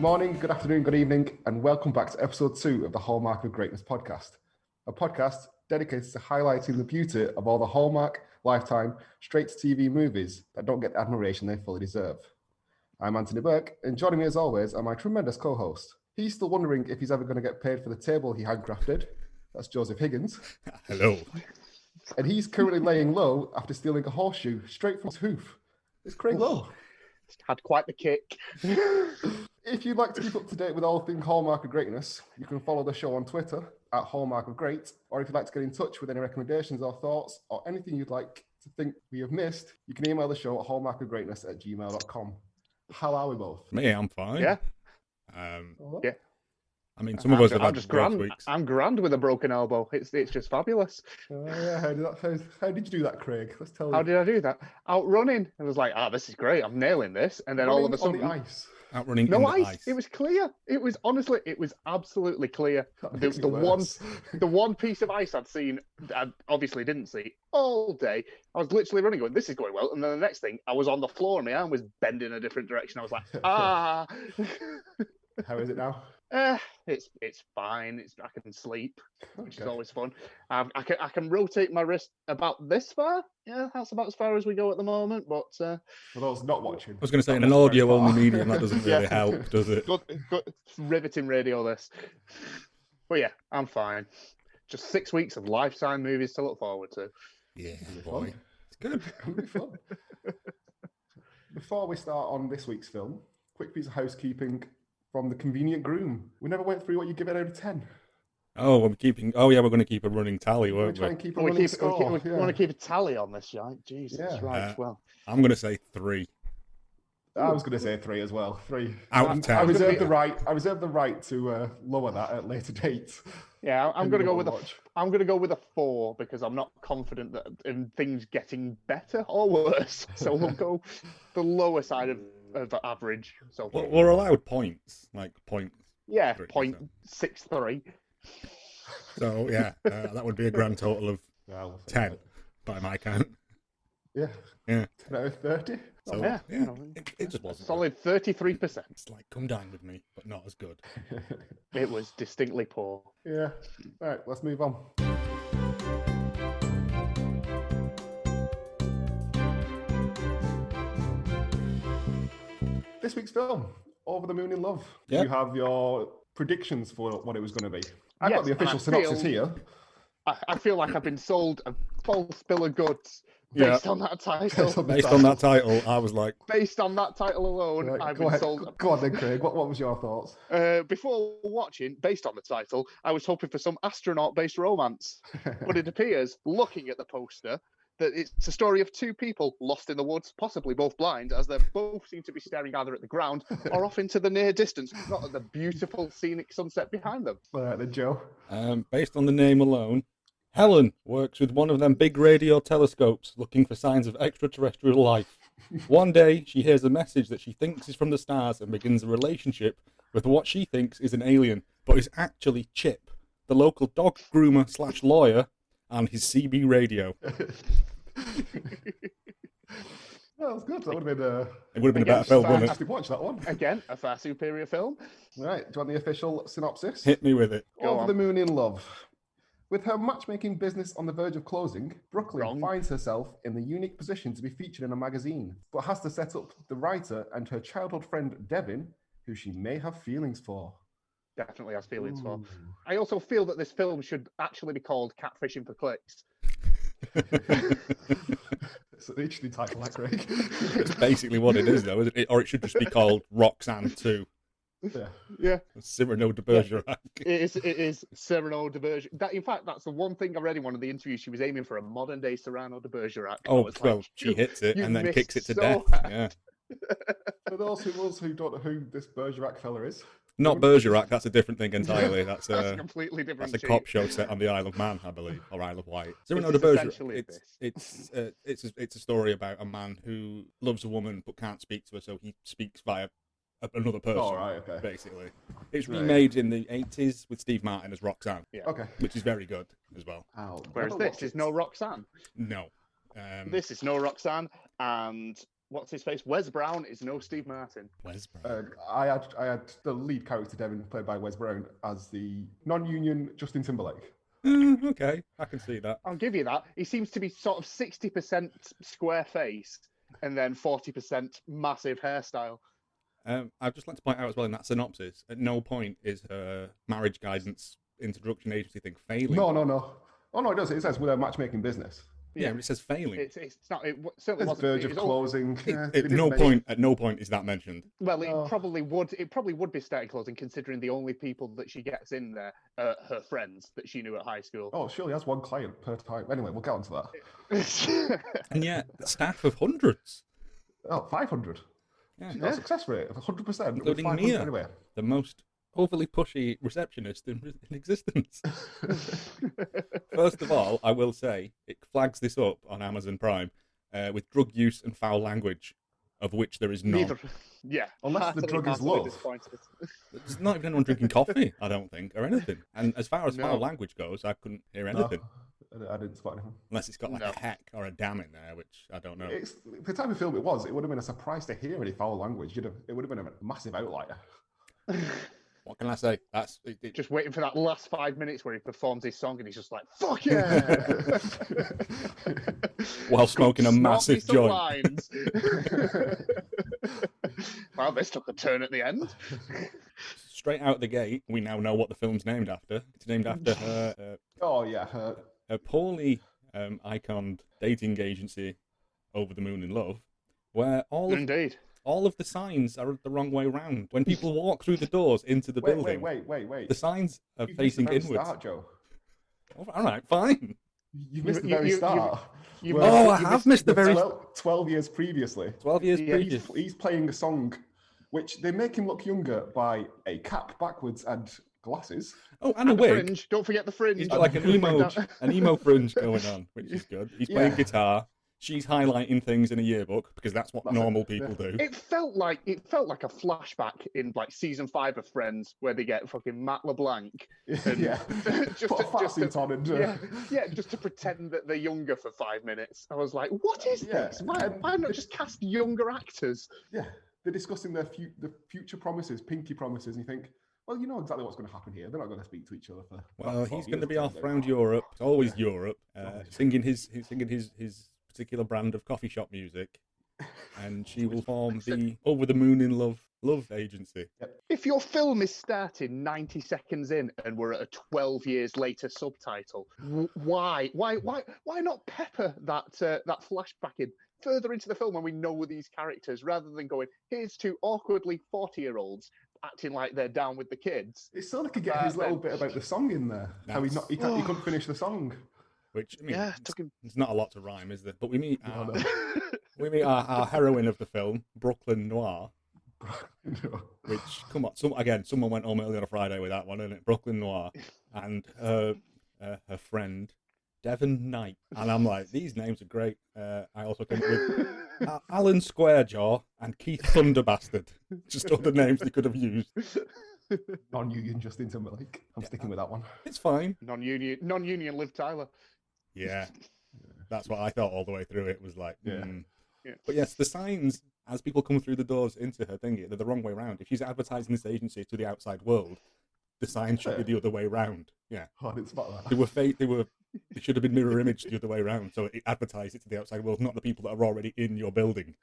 morning, good afternoon, good evening, and welcome back to episode 2 of the Hallmark of Greatness podcast, a podcast dedicated to highlighting the beauty of all the Hallmark, Lifetime, straight-to-TV movies that don't get the admiration they fully deserve. I'm Anthony Burke, and joining me as always are my tremendous co-host. He's still wondering if he's ever going to get paid for the table he handcrafted. That's Joseph Higgins. Hello. And he's currently laying low after stealing a horseshoe straight from his hoof. It's Craig Lowe. Had quite the kick. If you'd like to keep up to date with all things Hallmark of Greatness, you can follow the show on Twitter at Hallmark of Great, or if you'd like to get in touch with any recommendations or thoughts or anything you'd like to think we have missed, you can email the show at hallmarkofgreatness@gmail.com. How are we both? Me, I'm fine. Yeah. Yeah. I mean, some of us have had just rough grand. weeks. I'm grand with a broken elbow. It's just fabulous. Yeah, how did you do that, Craig? Let's tell How you. did I do that? Out running. I was like, this is great. I'm nailing this. And then all of a sudden, on the ice. Outrunning no in the ice. It was clear. It was absolutely clear. That The, makes it the one, worse. the one piece of ice I'd seen, I obviously didn't see all day. I was literally running, going, "This is going well." And then the next thing, I was on the floor, and my arm was bending a different direction. I was like, "Ah." How is it now? It's fine. I can sleep, which is Okay. always fun. I can rotate my wrist about this far. Yeah, that's about as far as we go at the moment. But For those not watching. I was going to say, in that an was very audio-only far. medium, that doesn't really Yeah. help, does it? good, riveting radio this. But yeah, I'm fine. Just 6 weeks of Lifetime movies to look forward to. Yeah, It'll be boy. fun. It's good. It'll be fun. Before we start on this week's film, quick piece of housekeeping from the Convenient Groom. We never went through what you give it out of 10. Oh, we're going to keep a running tally, We're won't trying we? to keep a We running want score. to keep a tally on this, right? Jesus, Yeah. right. Well, I'm going to say 3 I was going to say 3 as well. 3 out of 10. I reserve the right to lower that at later dates. yeah, I'm going to go with watch. I'm going to go with a 4 because I'm not confident that in things getting better or worse. So we'll go the lower side of average. So We're allowed points, like points. yeah, 3%. 0.63. So, yeah, that would be a grand total of Well, 10 by my count. Yeah. Yeah. 10 out of 30. So, Yeah. it just wasn't. Solid 33%. It's like, come dine with me, but not as good. It was distinctly poor. Yeah. All right, let's move on. This week's film, Over the Moon in Love. Yeah. You have your predictions for what it was going to be. I've Yes, got the and I official synopsis feel- here. I feel like I've been sold a false bill of goods Yeah. based on that title. Based on that title, I was like, Based on that title alone, Right, I've go been ahead. sold. Go on then, Craig. What was your thoughts? Before watching, based on the title, I was hoping for some astronaut-based romance. But it appears, looking at the poster, that it's a story of two people lost in the woods, possibly both blind, as they both seem to be staring either at the ground or off into the near distance, not at the beautiful scenic sunset behind them. All right then, Joe. based on the name alone, Helen works with one of them big radio telescopes looking for signs of extraterrestrial life. One day, she hears a message that she thinks is from the stars and begins a relationship with what she thinks is an alien, but is actually Chip, the local dog groomer / lawyer, and his CB radio. That was good. That would have been It would have been a Again, better film, wouldn't it? actually watch that one. Again, a far superior film. Right, do you want the official synopsis? Hit me with it. Go Over on. the Moon in Love. With her matchmaking business on the verge of closing, Brooklyn Wrong. finds herself in the unique position to be featured in a magazine, but has to set up the writer and her childhood friend Devin, who she may have feelings for. Definitely has feelings for. Ooh. I also feel that this film should actually be called Catfishing for Clicks. It's an interesting title, that, Craig. It's basically what it is, though, isn't it? Or it should just be called Roxanne 2. Yeah. Yeah, Cyrano de Bergerac. it is Cyrano de Bergerac. In fact, that's the one thing I read in one of the interviews. She was aiming for a modern day Cyrano de Bergerac. I Oh, was well, like, she hits it you and then missed kicks it to so death. hard. Yeah. For those who don't know who this Bergerac fella is, Not Bergerac, that's a different thing entirely. That's That's a a completely different. that's a cheat. cop show set on the Isle of Man, I believe, or Isle of Wight. Cyrano This de is Bergerac. essentially It's a story about a man who loves a woman but can't speak to her, so he speaks via another person. oh, right, okay. Basically, it's Right. remade in the 80s with Steve Martin as Roxanne, Okay. which is very good as well. Ow. Whereas Never this watched is it. no Roxanne. No, This is no Roxanne, and what's his face? Wes Brown is no Steve Martin. Wes Brown. I had the lead character Devin, played by Wes Brown, as the non-union Justin Timberlake. Okay, I can see that. I'll give you that. He seems to be sort of 60% square face and then 40% massive hairstyle. I'd just like to point out as well in that synopsis, at no point is her marriage guidance introduction agency thing failing. No. Oh no, it does. It says with a matchmaking business. Yeah, it says failing. It's not. It certainly There's wasn't. verge it of was all- closing. Yeah, At no point is that mentioned. Well, it Oh. probably would. It probably would be starting closing, considering the only people that she gets in there are her friends that she knew at high school. Oh, surely has one client per time. Anyway, we'll get on to that. And yet, staff of hundreds. Oh, 500. Yeah. She's got a success rate of 100%. with Including 500 Mia. Anyway. The most overly pushy receptionist in existence. First of all, I will say it flags this up on Amazon Prime with drug use and foul language, of which there is none. Neither. Yeah. Unless the drug is love. disappointed. There's not even anyone drinking coffee, I don't think, or anything. And as far as No. foul language goes, I couldn't hear No, anything. I didn't spot anything. Unless it's got like No. a heck or a damn in there, which I don't know. It's the type of film it was. It would have been a surprise to hear any foul language. It would have been a massive outlier. What can I say? That's it, Just waiting for that last 5 minutes where he performs his song and he's just like, "Fuck yeah!" while smoking a Snort me massive some joint. lines. Well, this took a turn at the end. Straight out the gate, we now know what the film's named after. It's named after her Oh yeah, a poorly iconed dating agency, Over the Moon in Love, where Indeed. all of the signs are the wrong way round. When people walk through the doors into the building, wait. the signs are You've missed the facing very inwards. Start, Joe. All right, fine. You've missed the You- very you- start. you where- Oh, I have missed the very 12 years previously. 12 years Yeah, previous. He's playing a song which they make him look younger by a cap backwards and glasses. Oh, and a And the wig. fringe. Don't forget the fringe. He's got like an emo fringe going on, which is good. He's playing guitar. She's highlighting things in a yearbook because that's what That's it, normal people yeah. do. It felt like a flashback in like season 5 of Friends where they get fucking Matt LeBlanc. And Yeah. just Put a to- fat just to- suit on and yeah, just to pretend that they're younger for 5 minutes. I was like, what is Yeah, this? Why not just cast younger actors? yeah. They're discussing the future promises, pinky promises, and you think, well, you know exactly what's going to happen here. They're not going to speak to each other for. Well, about 12 he's going to years be or off something. around Europe. It's always Europe, Always. singing his particular brand of coffee shop music, and she will form the Over the Moon in Love agency. If your film is starting 90 seconds in and we're at a 12 years later subtitle, why not pepper that flashback in further into the film when we know these characters, rather than going, here's two awkwardly 40-year-olds acting like they're down with the kids. It's so they could get his little bit about the song in there. How he couldn't finish the song. Which I mean, Yeah, took him. it's not a lot to rhyme, is there? But we meet No, our, our heroine of the film, Brooklyn Noir. no. Which someone went home early on a Friday with that one, isn't it? Brooklyn Noir, and her friend Devon Knight, and I'm like, these names are great. I also came up with Alan Squarejaw and Keith Thunderbastard. Just other names they could have used. Non-union Justin Timberlake. I'm sticking with that one. It's fine. Non-union Liv Tyler. Yeah, that's what I thought all the way through. It was like, Yeah. Yeah. But yes, the signs as people come through the doors into her thingy, they're the wrong way round. If she's advertising this agency to the outside world, the signs should be the other way round. Yeah, Oh, I didn't spot that. they were fake. They should have been mirror imaged the other way around, so it advertised it to the outside world, not the people that are already in your building.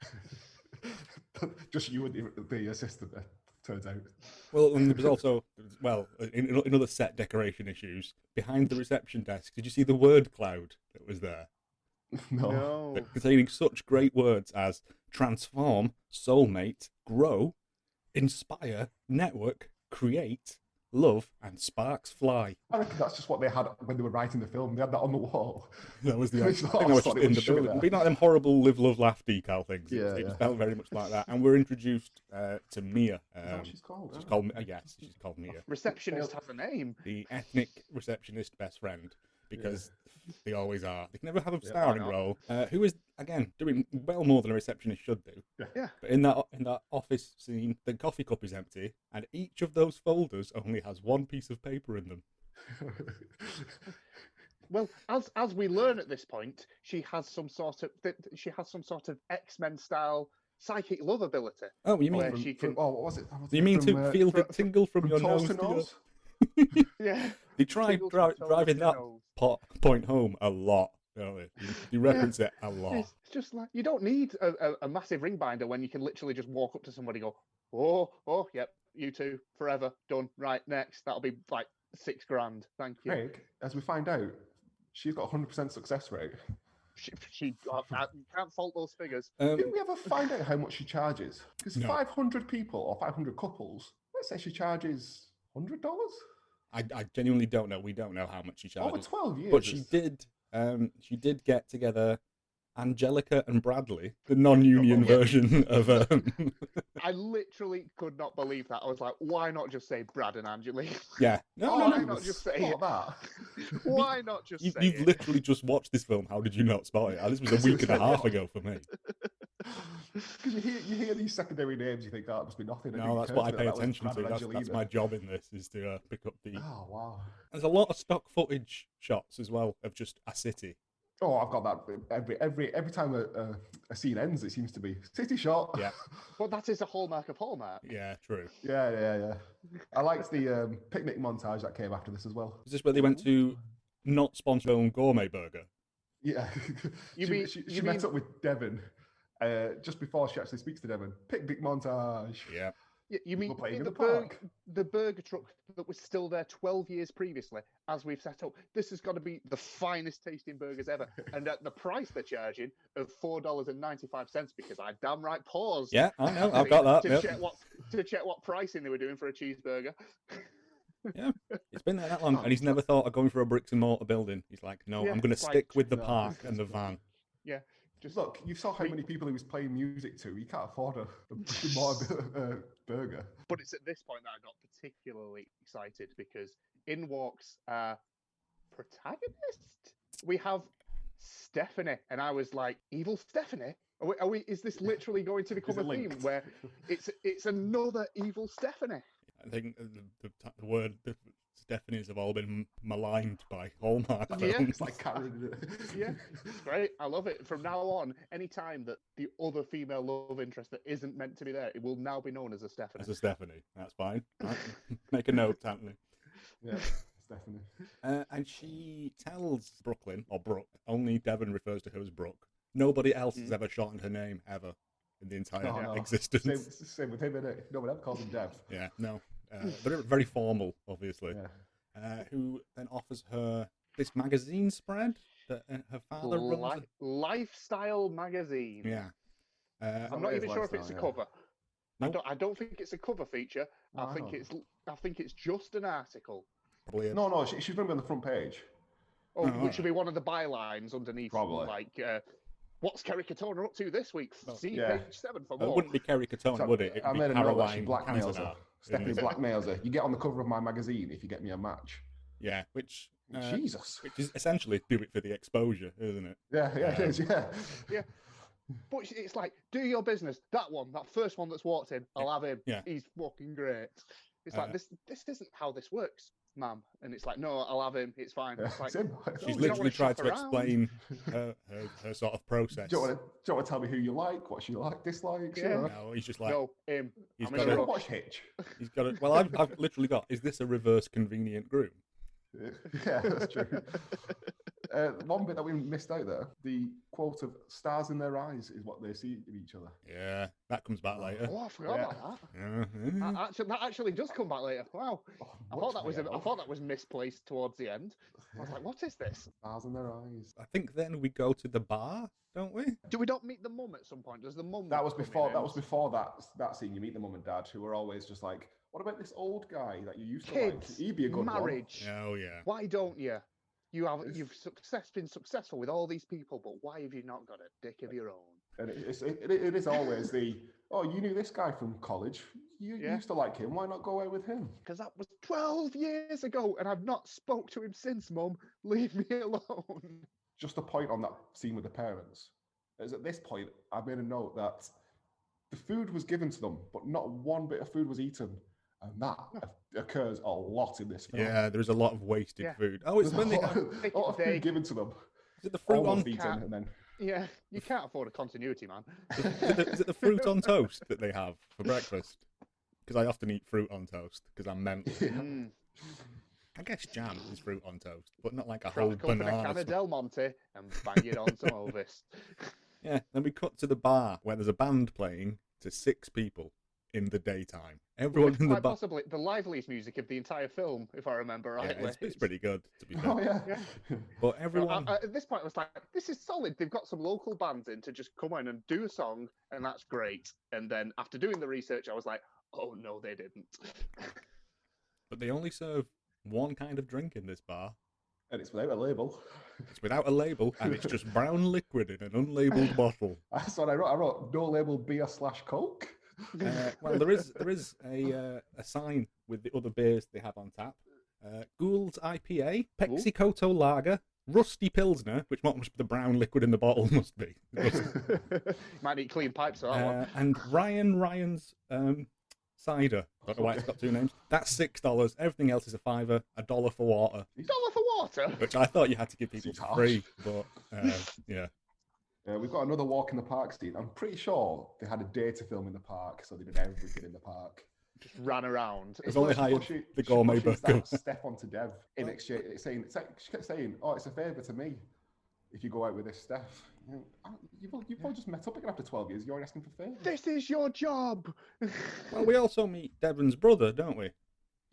Just you and the assistant there, turns out. Well, and there was also, in other set decoration issues, behind the reception desk, did you see the word cloud that was there? No. Containing such great words as transform, soulmate, grow, inspire, network, create, love, and sparks fly. I reckon that's just what they had when they were writing the film. They had that on the wall. That was the. I Which think I that was thought just it in would the show building. that. Being like them horrible live, love, laugh decal things. Yeah, It yeah. felt very much like that. And we're introduced to Mia. Is that what she's called? She's called. Yes, she's called Mia. Receptionist has a name. The ethnic receptionist best friend, because they always are. They can never have a Yeah, starring why not? role. Who is again doing well more than a receptionist should do. Yeah. But in that office scene, the coffee cup is empty, and each of those folders only has one piece of paper in them. Well, as we learn at this point, she has some sort of X-Men style psychic love ability. Oh, you mean Where she can? Oh, what was it? you mean to feel the tingle from your toes nose to to your... nose? Yeah. They tried Tingles from toes driving to that nose. point home a lot, don't they? You reference it a lot. It's just like you don't need a massive ring binder when you can literally just walk up to somebody and go, oh, yep, you two, forever, done, right, next. That'll be like $6,000. Thank you. Craig, as we find out, she's got 100% success rate. You can't fault those figures. Didn't we ever find out how much she charges? Because No. 500 people or 500 couples, let's say she charges $100 I genuinely don't know. We don't know how much she over charges. 12 years. But she did get together Angelica and Bradley, the non-union version of. I literally could not believe that. I was like, why not just say Brad and Angelique? Yeah, no. Why not just say it? that. Why not just say You've it? literally just watched this film. How did you not spot it? This was a week and a half ago for me. Because you hear these secondary names, you think, oh, it must be nothing. No, that's what I pay attention to. That's my job in this, is to pick up the... Oh, wow. There's a lot of stock footage shots as well of just a city. Oh, I've got that every time a scene ends, it seems to be city shot. Yeah. But that is a hallmark of Hallmark. Yeah, true. Yeah. I liked the picnic montage that came after this as well. Is this where they went to not sponsor their own gourmet burger? Yeah. She met up with Devon just before she actually speaks to Devon. Picnic montage. Yeah. You mean People playing in the the park. the burger truck that was still there 12 years previously, as we've set up? This has got to be the finest tasting burgers ever. And at the price they're charging of $4.95, because I damn right paused. Yeah, I know. I've got that. To Yep. check what pricing they were doing for a cheeseburger. Yeah, it's been there that long, and he's never thought of going for a bricks and mortar building. He's like, no, Yeah, I'm going to it's like- stick with the No, park and the van. Yeah. Just Look, you saw how many people he was playing music to. You can't afford a more burger. But it's at this point that I got particularly excited, because in walks our protagonist. We have Stephanie, and I was like, evil Stephanie? Are we? Is this literally going to become Is it a theme linked? where it's another evil Stephanie? I think the word Stephanies have all been maligned by Hallmark Yeah. films. It's like Karen. Yeah, great. I love it. From now on, any time that the other female love interest that isn't meant to be there, it will now be known as a Stephanie. As a Stephanie, that's fine. Right. Make a note, Anthony. Yeah, Stephanie. And she tells Brooklyn, or Brooke, only Devon refers to her as Brooke. Nobody else has ever shortened her name ever in the entire No. existence. Same with him, innit? No one ever calls him Dev. Yeah, no. Very, very formal, obviously. Yeah. Who then offers her this magazine spread that her father runs. Lifestyle magazine. Yeah. I'm not even sure if it's a cover. Nope. I don't think it's a cover feature. No, I think it's just an article. Probably a- No, she's going to be on the front page. Oh, Oh, which alright. should be one of the bylines underneath. Probably. Like, what's Kerry Katona up to this week? See yeah. page 7 for It more. wouldn't be Kerry Katona, would it? It'd I be made a note that she Caroline blackmails her. Cantona, Stephanie isn't it? blackmails her. You get on the cover of my magazine if you get me a match. Yeah, which Jesus. which is essentially do it for the exposure, isn't it? Yeah, it is, yeah. Yeah. But it's like, do your business. That first one that's walked in, I'll have him. Yeah. He's fucking great. It's like, this isn't how this works, ma'am. And it's like, no, I'll have him. It's fine. It's like, It's him. She's you don't literally wanna tried shop to around. explain her sort of process. Do you want to tell me who you like, what you like, dislikes? Yeah. You know? No, he's just like no, him. he's I'm got in a You a, don't rush. watch Hitch. he's got a, well, I've literally got. Is this a reverse convenient groom? Yeah, that's true. One bit that we missed out there, the quote of "stars in their eyes" is what they see in each other. Yeah, that comes back later. Oh, I forgot Yeah. about that. Yeah. That actually does come back later. Wow. Oh, I much thought that was misplaced towards the end. I was like, what is this? stars in their eyes. I think then we go to the bar, don't we? Do we not meet the mum at some point? Does the mum? That was come in before. That and- was before that scene. You meet the mum and dad, who are always just like, "What about this old guy that you used to Kids, like? He'd be a good one." marriage. Oh yeah. Why don't you? You've been successful with all these people, but why have you not got a dick of your own? And it is always the, "Oh, you knew this guy from college. You Yeah. used to like him. Why not go out with him?" Because that was 12 years ago, and I've not spoke to him since, Mum. Leave me alone. Just a point on that scene with the parents is at this point I made a note that the food was given to them, but not one bit of food was eaten, And that occurs a lot in this film. Yeah, there's a lot of wasted Yeah. food. Oh, it's There's when they a have... lot of food given to them. Is it the fruit on... Almost eaten, and then... Yeah, you can't afford a continuity, man. Is it the fruit on toast that they have for breakfast? Because I often eat fruit on toast because I'm mental. Mm. I guess jam is fruit on toast, but not like a Crack whole open a banana. can of Del Monte and bang it on some Ovis. Yeah, then we cut to the bar where there's a band playing to 6 people in the daytime. Everyone in the Quite bar. possibly the liveliest music of the entire film, if I remember Yeah, rightly. it's pretty good, to be fair. Oh, yeah. But everyone... At this point, I was like, this is solid. They've got some local bands in to just come in and do a song, and that's great. And then after doing the research, I was like, oh, no, they didn't. But they only serve one kind of drink in this bar. And it's without a label. It's without a label, and it's just brown liquid in an unlabelled bottle. That's what I wrote. I wrote no label beer/Coke. Well, there is a sign with the other beers they have on tap. Gould's IPA, Pepsi Lager, Rusty Pilsner, which must be the brown liquid in the bottle must be. Might need clean pipes for that one. And Ryan's cider. Don't know why it's got 2 names. That's $6. Everything else is a $5, $1 for water. $1 for water? Which I thought you had to give people Seems for harsh. free, but yeah. We've got another walk in the park scene. I'm pretty sure they had a day to film in the park, so they did everything in the park. Just ran around. They've only hired the gourmet pushes burger. that Steph onto Dev in exchange. She kept saying, "Oh, it's a favour to me if you go out with this Steph." You've probably just met up again after 12 years. You're already asking for favours. This is your job. Well, we also meet Devon's brother, don't we?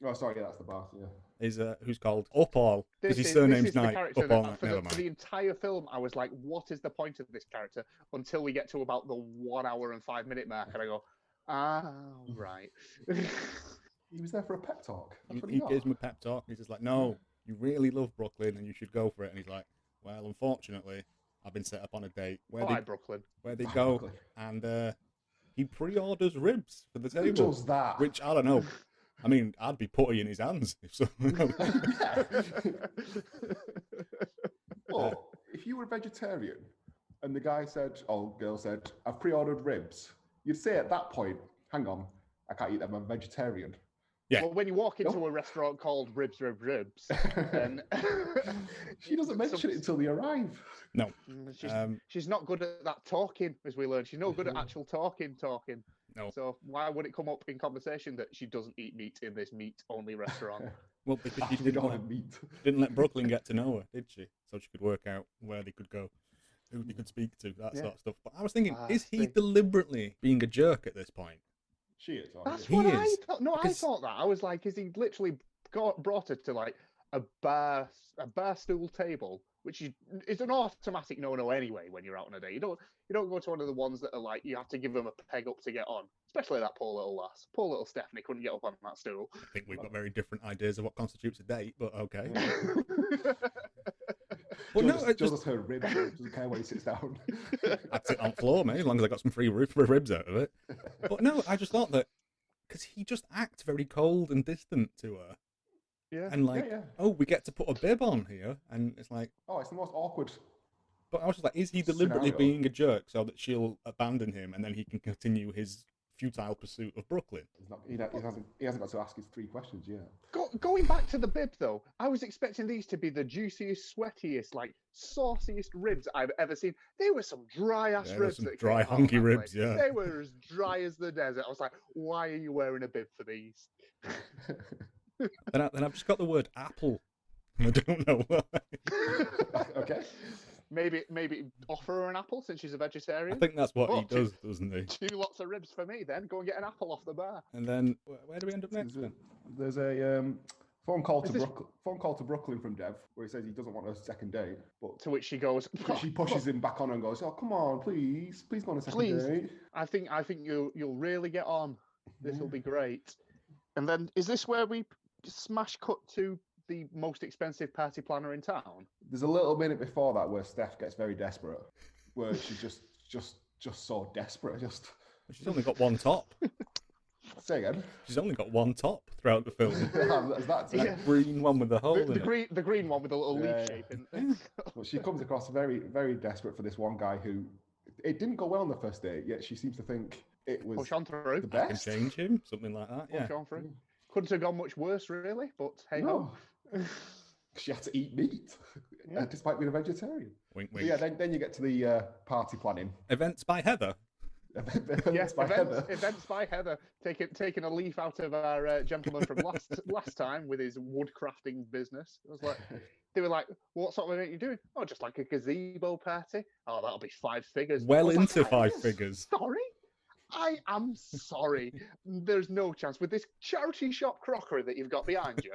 Oh, sorry, yeah, that's the bar. Yeah. Is who's called Upall because his This surname's is the Knight. character Upall that, Knight. for Never the mind. entire film, I was like, what is the point of this character? Until we get to about the 1 hour and 5 minute mark, and I go, right. He was there for a pep talk. That's what He got. gives him a pep talk. He's just like, "No, you really love Brooklyn, and you should go for it." And he's like, "Well, unfortunately, I've been set up on a date where Bye, Brooklyn. they go, Brooklyn. and he pre-orders ribs for the Who table." does that? Which I don't know. I mean, I'd be putty in his hands if so. But if you were a vegetarian and the guy said, or girl said, "I've pre-ordered ribs," you'd say at that point, "Hang on, I can't eat them. I'm a vegetarian." Yeah. Well, when you walk into a restaurant called Ribs, then She doesn't mention it until they arrive. No. she's not good at that talking, as we learned. She's no good at actual talking. No. So why would it come up in conversation that she doesn't eat meat in this meat-only restaurant? Well, because she After didn't God let, and meat. didn't let Brooklyn get to know her, did she? So she could work out where they could go, who they could speak to, that Yeah. sort of stuff. But I was thinking, Ah, is he see. deliberately being a jerk at this point? She is. That's He what I is, thought. No, I because- thought that. I was like, is he literally brought her to like a bar stool table, which is an automatic no-no anyway when you're out on a date. You don't go to one of the ones that are like you have to give them a peg up to get on. Especially that poor little lass. Poor little Stephanie couldn't get up on that stool. I think we've got very different ideas of what constitutes a date, but okay. Well, no, it just just, her ribs. She doesn't care where he sits down. I'd sit on the floor, mate, as long as I got some free ribs out of it. But no, I just thought that because he just acts very cold and distant to her, Yeah. and like, yeah. oh, we get to put a bib on here, and it's like, Oh, it's the most awkward. but I was just like, is he deliberately Scenario. being a jerk so that she'll abandon him and then he can continue his futile pursuit of Brooklyn? He hasn't got to ask his 3 questions yet. Going back to the bib though, I was expecting these to be the juiciest, sweatiest, like sauciest ribs I've ever seen. They were some dry ass Yeah, there were ribs. some that dry, came out of honky that ribs, place. yeah. They were as dry as the desert. I was like, why are you wearing a bib for these? Then I've just got the word apple. I don't know why. Okay. Maybe offer her an apple since she's a I vegetarian. think that's what he Oh, does, doesn't he? 2 lots of ribs for me then. Go and get an apple off the bar. And then where do we end up next then? There's a phone call to Is this- Brooklyn. Phone call to Brooklyn from Dev, where he says he doesn't want a second date, but To which she goes, she pushes him back on and goes, "Oh, come on, please go on a second Please. date." I think you'll really get on. This will be great. And then is this where we smash cut to the most expensive party planner in town? There's a little minute before that where Steph gets very desperate, where she's just so desperate. Just She's only got one top. say again. She's only got one top throughout the film. Is that Yeah. Green one with the hole The in it. green one with a little Yeah. leaf shape. In. But she comes across very, very desperate for this one guy who it didn't go well on the first date, yet she seems to think it was Push on through. the I can best. change him, something like that. Yeah. Push on through. Couldn't have gone much worse, really. But hey ho. No. She had to eat meat, Yeah. despite being a vegetarian. Wink, So wink. yeah, then you get to the party planning. Events by Heather. Events by Heather. Events by Heather, taking a leaf out of our gentleman from last time with his wood crafting business. It was like they were like, "What sort of event are you doing?" Oh, just like a gazebo party. Oh, that'll be 5 figures. Well I was into like, 5 figures. Sorry, I am sorry. There's no chance with this charity shop crockery that you've got behind you.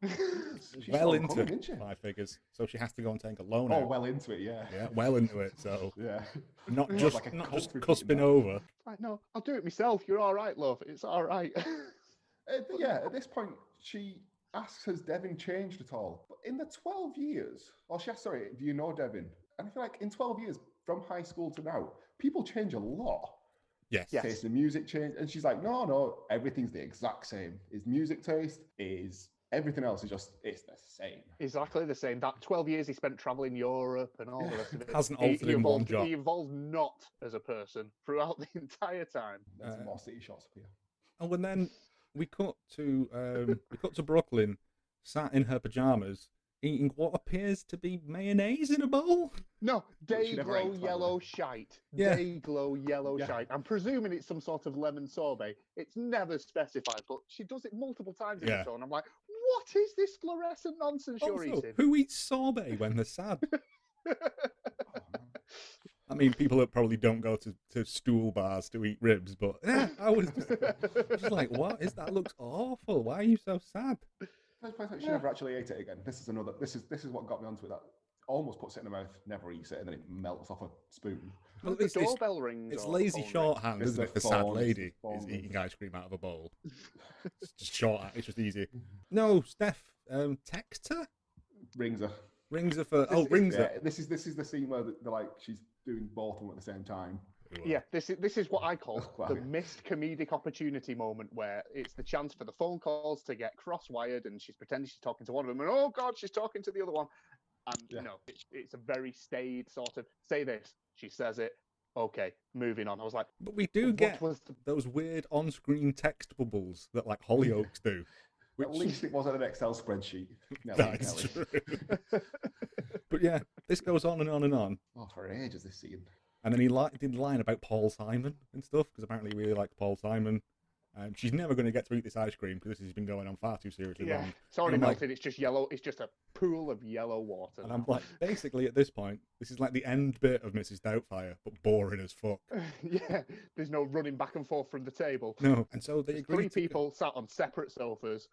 She's Well so into cunning, isn't she? 5 figures. So she has to go and take a loan Oh, out. well into it, yeah. Yeah, well into it. So Yeah. not Yeah, just like a not cult just repeating cusping that. over. Like, no, I'll do it myself. You're all right, love. It's all right. But yeah, at this point, she asks, has Devin changed at all? But in the 12 years, she asks, sorry, do you know Devin? And I feel like in 12 years, from high school to now, people change a lot. Yes. Yes. Taste in music change. And she's like, no, everything's the exact same. His music taste is everything else is just, it's the same. Exactly the same. That 12 years he spent traveling Europe and all the rest of it. Hasn't altered in one job. He evolved not as a person throughout the entire time. There's some more city shots up here. Oh, and then we cut to Brooklyn, sat in her pajamas, eating what appears to be mayonnaise in a bowl. No, She never day-glow ate, by the yellow way. shite. Yeah. Day-glow yellow Yeah. shite. I'm presuming it's some sort of lemon sorbet. It's never specified, but she does it multiple times in Yeah. the show, and I'm like, what is this fluorescent nonsense you're Also, eating? who eats sorbet when they're sad? Oh, man. I mean, people that probably don't go to stool bars to eat ribs, but yeah, I was just like, what is that? Looks awful. Why are you so sad? She never actually ate it again. This is what got me onto it. That almost puts it in her mouth, never eats it, and then it melts off a spoon. Well, the it's doorbell rings. it's or lazy phone rings. shorthand, It's isn't the it? The sad phone, lady it's the phone is ring. eating ice cream out of a bowl. It's just short. It's just easy. No, Steph, text her, Rings her. rings her for. This her. is the scene where they're like she's doing both of them at the same time. Yeah, this is what I call Wow. the missed comedic opportunity moment, where it's the chance for the phone calls to get cross-wired, and she's pretending she's talking to one of them, and oh god, she's talking to the other one, and Yeah. no, it's a very staid sort of say this, she says it, okay, moving on. I was like, But we do what get was the those weird on-screen text bubbles that like Hollyoaks do. At least it wasn't an Excel spreadsheet. No, That is true. But yeah, this goes on and on and on. Oh, for ages this scene. And then he did the line about Paul Simon and stuff, because apparently he really likes Paul Simon. She's never going to get to eat this ice cream because this has been going on far too seriously yeah, long. it's already And I'm like- melted. It's just yellow. It's just a pool of yellow water. And I'm like, basically at this point, this is like the end bit of Mrs. Doubtfire, but boring as fuck. yeah, there's no running back and forth from the table. No, and so they There's agree 3 people sat on separate sofas,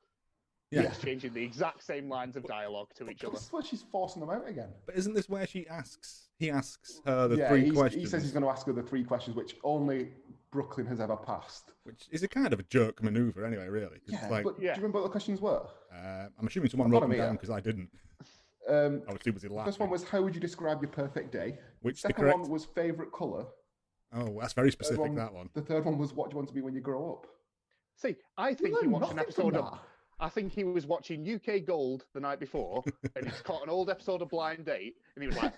Yeah, exchanging the exact same lines of dialogue to each other. That's why she's forcing them out again. but isn't this where he asks her the Yeah, 3 he questions? says he's going to ask her the 3 questions, which only Brooklyn has ever passed. Which is a kind of a jerk maneuver anyway, really. 'cause Yeah, it's like, but Yeah. do you remember what the questions were? I'm assuming someone I've wrote got them 'em down here. because I didn't. Um, I was too busy laughing. First one was, how would you describe your perfect day? Which the Second correct... one was favourite colour. Oh, that's very specific, one- that one. The third one was, what do you want to be when you grow up? See, I think he learned watched an nothing from episode of. that. I think he was watching UK Gold the night before, and he's caught an old episode of Blind Date, and he was like,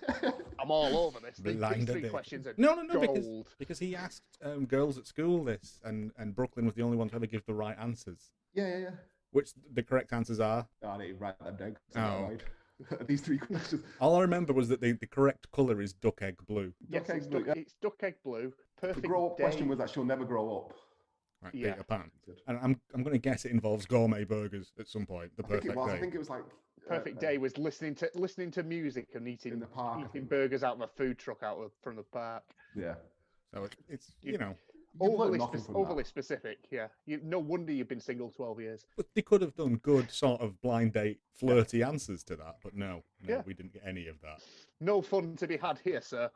"I'm all over this. These Blind 3 Date. questions are No, gold." because he asked girls at school this, and Brooklyn was the only one to ever give the right answers. Yeah. Which the correct answers are. Oh, I didn't write them down. 'Cause Oh. I lied. These 3 questions. All I remember was that the correct colour is duck egg blue. Yes, Duck it's egg blue, duck, it's duck egg blue. The Perfect grow up day. question was that she'll never grow up. Like Yeah. Peter Pan. Good. And I'm going to guess it involves gourmet burgers at some point. The I think perfect it was. day. I think it was like Perfect day was listening to music and eating in the park. I eating think. burgers out of a food truck from the park. Yeah. So it's You- you know, You've learned nothing from Overly that. specific. Yeah, no wonder you've been single 12 years. but they could have done good sort of blind date flirty answers to that. But no, Yeah. we didn't get any of that. No fun to be had here, sir.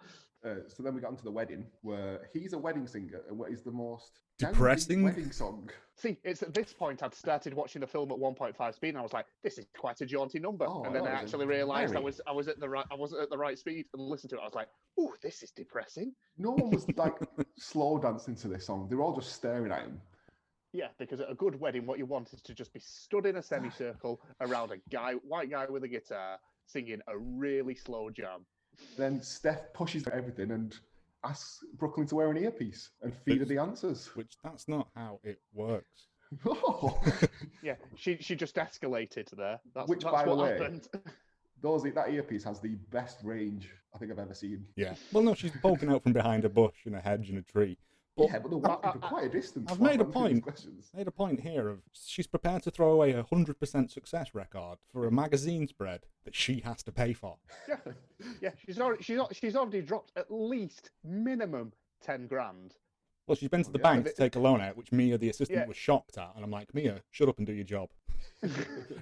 So then we got into the wedding, where he's a wedding singer, and what is the most Depressing? wedding song? See, it's at this point I'd started watching the film at 1.5 speed, and I was like, "This is quite a jaunty number." Oh, and then I I thought it was actually realised very- I wasn't at the right speed, and listened to it. I was like, "Ooh, this is depressing." No one was like slow dancing to this song. They were all just staring at him. Yeah, because at a good wedding, what you want is to just be stood in a semicircle around a white guy with a guitar, singing a really slow jam. Then Steph pushes everything and asks Brooklyn to wear an earpiece and feed her the answers. Which that's not how it works. Oh. Yeah, she just escalated there. Which, That's by the what way, happened. that earpiece has the best range I think I've ever seen. Yeah. Well, no, she's poking out from behind a bush and a hedge and a tree. But Yeah, but they're walking for quite a distance. I've while made a answering these point. questions. Made a point here of she's prepared to throw away a 100% success record for a magazine spread that she has to pay for. Yeah, she's already dropped at least minimum 10 grand. Well, she's been to the Yeah, bank but to take a loan out, which Mia, the assistant, Yeah. was shocked at. And I'm like, Mia, shut up and do your job.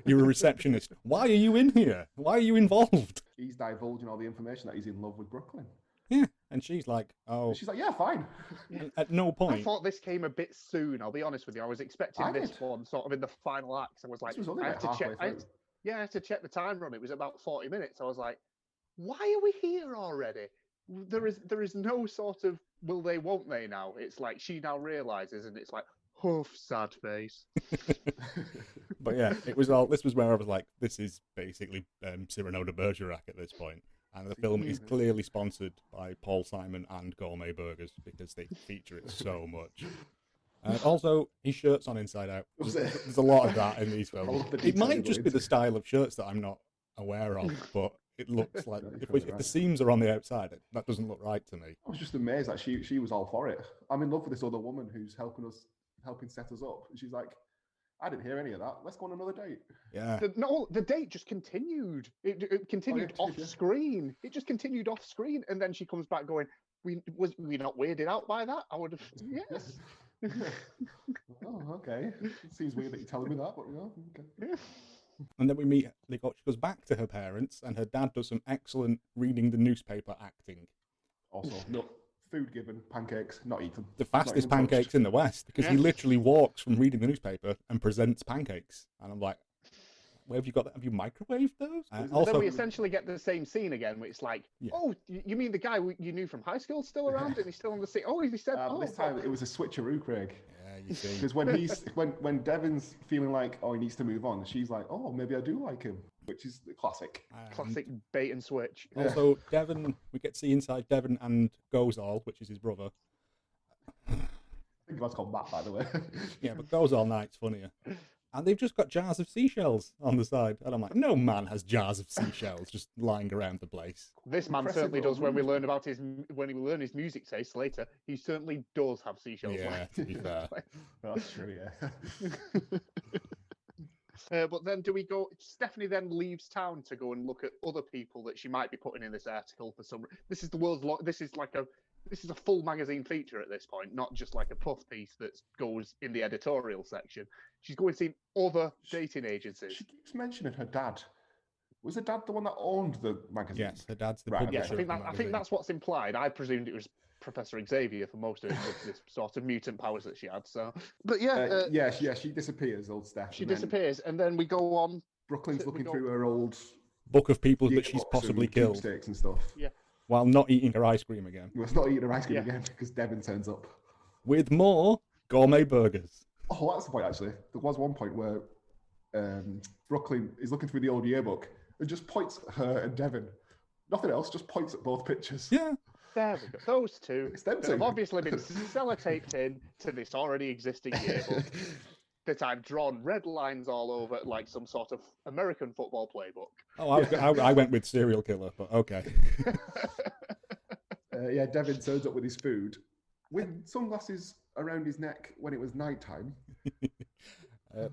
You're a receptionist. Why are you in here? Why are you involved? He's divulging all the information that he's in love with Brooklyn. Yeah. And she's like, oh. And she's like, yeah, fine. And at no I point. thought this came a bit soon. I'll be honest with you. I was expecting I this did. one sort of in the final act. I was like, This was only I about had to check. halfway through. I had to check the time run. It was about 40 minutes. I was like, why are we here already? There is no sort of will they, won't they now. It's like she now realizes, and it's like, hoof, sad face. But yeah, this was where I was like, this is basically Cyrano de Bergerac at this point. And the film is clearly sponsored by Paul Simon and Gourmet Burgers because they feature it so much. Also, his shirt's on inside out. There's a lot of that in these films. It might just be the style of shirts that I'm not aware of, but it looks like if the seams are on the outside, that doesn't look right to me. I was just amazed that she was all for it. I'm in love with this other woman who's helping set us up. And she's like, I didn't hear any of that. Let's go on another date. Yeah. The date just continued. It continued off screen. It just continued off screen, and then she comes back going, "We not weirded out by that? I would have yes." Oh, okay. It seems weird that you're telling me that, but okay. Yeah. And then we meet. She goes back to her parents, and her dad does some excellent reading the newspaper acting. Also, no food given, pancakes, not eaten. The fastest pancakes in the West, because he literally walks from reading the newspaper and presents pancakes. And I'm like, where have you got that? Have you microwaved those? Also, then we essentially get the same scene again, where it's like, oh, you mean the guy you knew from high school still around, and he's still on the scene? Oh, he said, this time it was a switcheroo, Craig. Yeah, you see. Because when Devin's feeling like, oh, he needs to move on, she's like, oh, maybe I do like him, which is the classic. Classic bait and switch. Also, Devon, we get to see inside Devon and Gozal, which is his brother. I think that's called Matt, by the way. Yeah, but Gozal Knight's funnier. And they've just got jars of seashells on the side. And I'm like, no man has jars of seashells just lying around the place. This man certainly does. When we learn his music taste later, he certainly does have seashells. Yeah, to be fair. That's true, yeah. But then Stephanie then leaves town to go and look at other people that she might be putting in this article for some. This is the world's. This is a full magazine feature at this point, not just like a puff piece that goes in the editorial section. She's going to see other dating agencies. She keeps mentioning her dad. Was her dad the one that owned the magazine? Yes, her dad's the Right, publisher. Yeah, I think that's what's implied. I presumed it was Professor Xavier for most of it, with this sort of mutant powers that she had. So, but she disappears, old Steph. She disappears, and then we go on. Brooklyn's looking through her old book of people that she's possibly killed. Sticks and stuff. Yeah. While not eating her ice cream again. Well, it's not eating her ice cream again because Devin turns up. With more gourmet burgers. Oh, that's the point, actually. There was one point where Brooklyn is looking through the old yearbook and just points at her and Devin. Nothing else, just points at both pictures. Yeah. There we go. Those two It's them that two. have obviously been sellotaped in to this already existing yearbook that I've drawn red lines all over like some sort of American football playbook. Oh, I went with serial killer, but okay. Devin turns up with his food with sunglasses around his neck when it was nighttime.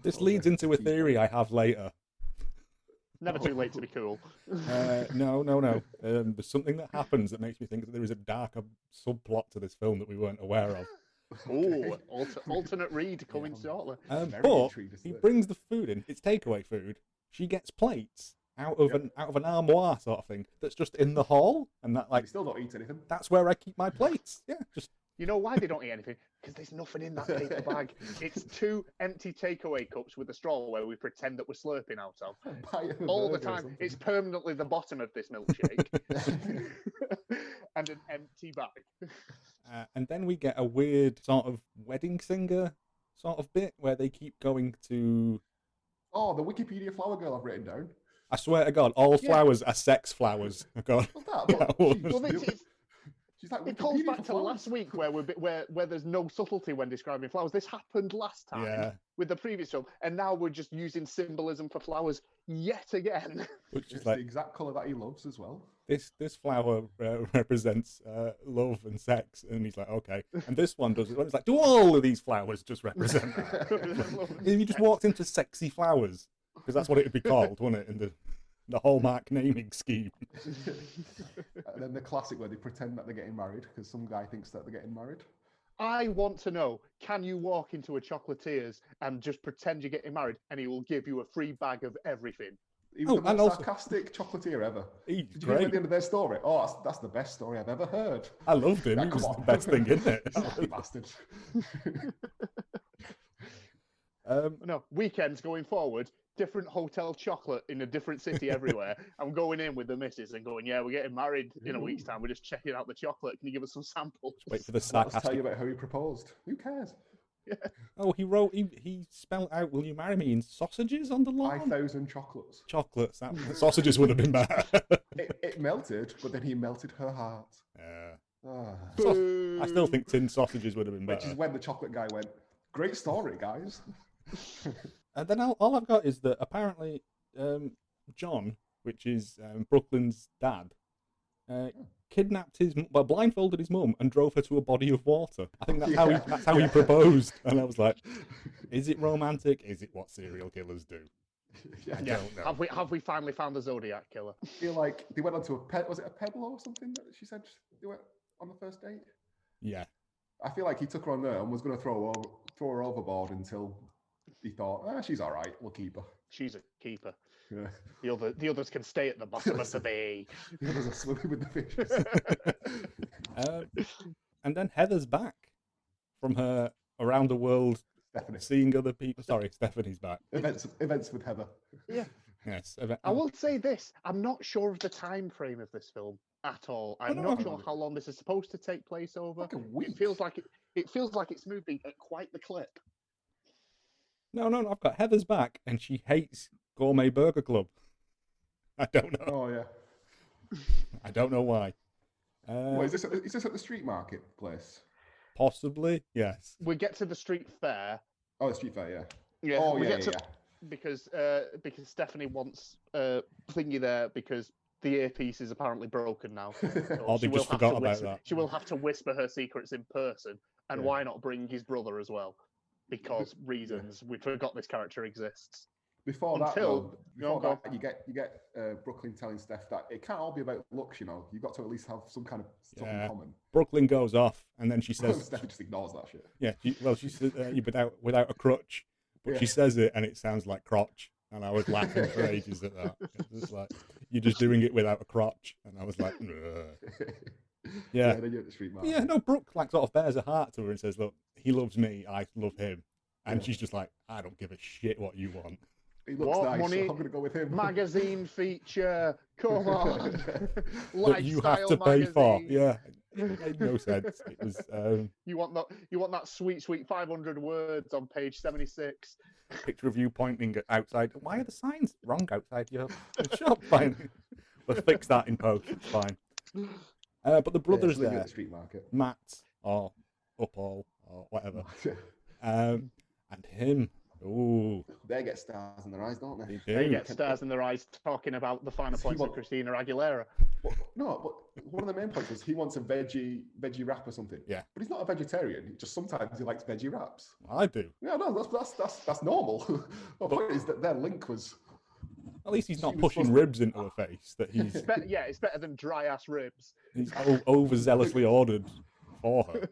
This leads into a theory I have later. Never too late to be cool. No. There's something that happens that makes me think that there is a darker subplot to this film that we weren't aware of. Oh, alternate read coming shortly. But he brings the food in. It's takeaway food. She gets plates out of an armoire sort of thing that's just in the hall, and that You still don't eat anything. that's where I keep my plates. Yeah, just You know why they don't eat anything? Because there's nothing in that paper bag. It's 2 empty takeaway cups with a straw where we pretend that we're slurping out of. All the time. It's permanently the bottom of this milkshake. And an empty bag. and then we get a weird sort of wedding singer sort of bit where they keep going to. Oh, the Wikipedia flower girl I've written down. I swear to God, all flowers are sex flowers. God. What's that? Well, She's like, It calls Wikipedia back for to flowers. last week where there's no subtlety when describing flowers. This happened last time Yeah. with the previous film, and now we're just using symbolism for flowers yet again. Which It's is the like, exact colour that he loves as well. this flower represents love and sex, and he's like, okay. And this one does it. It's like, do all of these flowers just represent that? If you just walked into sexy flowers, because that's what it would be called, wouldn't it, in the Hallmark naming scheme? And then the classic where they pretend that they're getting married because some guy thinks that they're getting married. I want to know, can you walk into a chocolatier's and just pretend you're getting married and he will give you a free bag of everything? He was Oh, the and most also- sarcastic chocolatier ever. He's Did you hear at great. the end of their story? Oh, that's the best story I've ever heard. I loved him. Yeah, He come was on. the best thing, isn't it? You bastard. No, weekends going forward, different hotel chocolate in a different city everywhere. I'm going in with the missus and going, yeah, we're getting married in a week's time. We're just checking out the chocolate. Can you give us some samples? Wait for the Let's tell you sarcastic. about how he proposed. Who cares? Oh, he spelled out, "Will you marry me?" in sausages on the lawn. 5,000 chocolates. Chocolates. Sausages would have been better. It melted, but then he melted her heart. Ah. I still think tin sausages would have been Which better. is when the chocolate guy went, great story, guys. And then all I've got is that apparently John, which is Brooklyn's dad, kidnapped blindfolded his mum and drove her to a body of water. I think that's how he proposed. And I was like, is it romantic? Is it what serial killers do? I don't know. Have we finally found the Zodiac killer? I feel like they went onto was it a pebble or something that she said they went on the first date? Yeah. I feel like he took her on there and was going to throw her overboard until he thought, she's all right, we'll keep her. She's a keeper. Yeah. The others can stay at the bottom of the bay. He was a swimming with the fishes. And then Heather's back from her around the world Stephanie. seeing other people. Sorry, Stephanie's back. Events with Heather. Yeah. Yes. I will say this: I'm not sure of the time frame of this film at all. I'm not sure how long this is supposed to take place over. Like a week. It feels like it's moving at quite the clip. No, I've got Heather's back, and she hates Gourmet Burger Club. I don't know. Oh yeah. I don't know why. What, is this at the street market place? Possibly, yes. We get to the street fair. Oh, the street fair, yeah. Yeah. Oh, we yeah, get to, because Stephanie wants thingy there because the earpiece is apparently broken now. So Oh, they she will just have forgot to about whisper- that. She will have to whisper her secrets in person, and Yeah. why not bring his brother as well? Because reasons. We forgot this character exists. Before Until- that, you get Brooklyn telling Steph that it can't all be about looks, you know. You've got to at least have some kind of stuff in common. Brooklyn goes off, and then she says, Steph just ignores that shit. "Yeah, she says you without a crutch," but Yeah. she says it, and it sounds like crotch, and I was laughing for ages at that. It was like you're just doing it without a crotch, and I was like, "Ugh." Yeah. Then you're at the street market. Yeah, no, Brooke like sort of bears a heart to her and says, "Look, he loves me, I love him," and Yeah. she's just like, "I don't give a shit what you want." He looks What nice, money? so I'm gonna go with him. Magazine feature. Come on. That you have Lifestyle to pay for. magazine. Yeah, it made no sense. It was You want that sweet 500 words on page 76. picture of you pointing at outside. Why are the signs wrong outside your shop? Fine, we'll fix that in post. It's fine. But the brothers so they're there, at the street market. Matt or Upall or whatever, and him. Ooh, They get stars in their eyes, don't they? they They do. get stars in their eyes talking about the finer points of Christina Aguilera. No, but one of the main points was he wants a veggie wrap or something. Yeah. But he's not a vegetarian. Just sometimes he likes veggie wraps. I do. Yeah, no, that's normal. The point is that their link was. At least he's not She was pushing supposed to- ribs into her face. That he's It's better than dry ass ribs. overzealously ordered for her.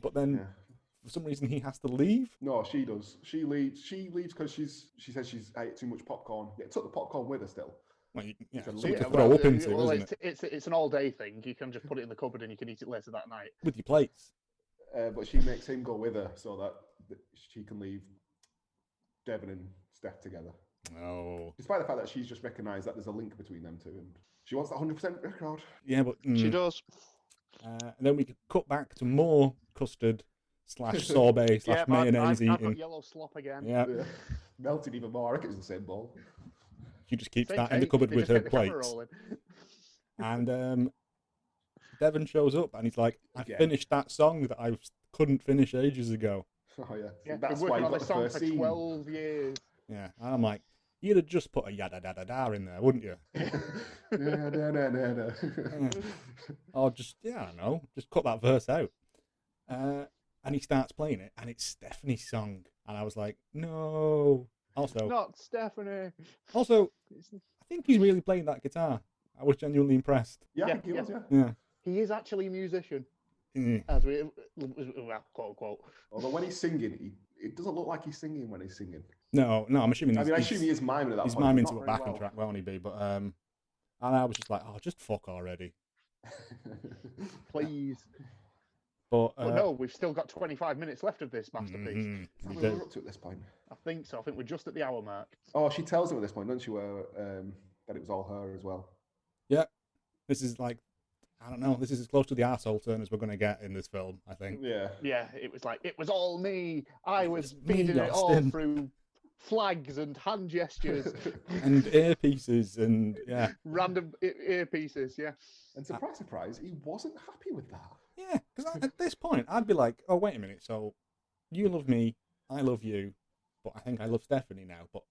But then, Yeah. for some reason, he has to leave. No, she does. She leaves because she says she's ate too much popcorn. Yeah, took the popcorn with her still. Like, yeah, It's a something to Yeah, throw up into, well, isn't it? it's an all day thing. You can just put it in the cupboard and you can eat it later that night. With your plates. But she makes him go with her so that she can leave Devon and Steph together. Oh, Despite the fact that she's just recognised that there's a link between them two, and she wants that 100% record. yeah, but She does. and then we could cut back to more custard / sorbet / Yeah, mayonnaise I've got eating. yellow slop again. Yeah, Yeah. Melted even more. I reckon it's the same bowl. she just keeps Same that in the cake, cupboard they with just her kept the camera plates. rolling. And Devon shows up and he's like, I Again. finished that song that I couldn't finish ages ago. Oh yeah, Yeah, that's been why working you on got this the song first for scene. 12 years. Yeah. And I'm like, you'd have just put a yada da da da in there, wouldn't you? No. Or just, I don't know, just cut that verse out. And he starts playing it, and it's Stephanie's song. And I was like, no. Also, Not Stephanie. I think he's really playing that guitar. I was genuinely impressed. Yeah, I Yeah, think he was. Yeah. Yeah. He is actually a musician, Mm. as we, well, quote unquote. Although when he's singing, it doesn't look like he's singing when he's singing. No, I'm assuming I assume he is miming at that he's point. miming but to not a very backing well. track, won't he be? But and I was just like, oh, just fuck already. Please. But But no, we've still got 25 minutes left of this masterpiece. mhm, How we many do. we're up to at this point? I think so. I think we're just at the hour mark. Oh, she tells him at this point, doesn't she, where, that it was all her as well. This is like, I don't know, this is as close to the arsehole turn as we're going to get in this film, I think. Yeah. Yeah, it was like, it was all me. I was me, feeding it all Austin. through flags and hand gestures, And earpieces and, yeah. random earpieces, yeah. And surprise, he wasn't happy with that. Yeah, because at this point, I'd be like, oh, wait a minute, so you love me, I love you, but I think I love Stephanie now, but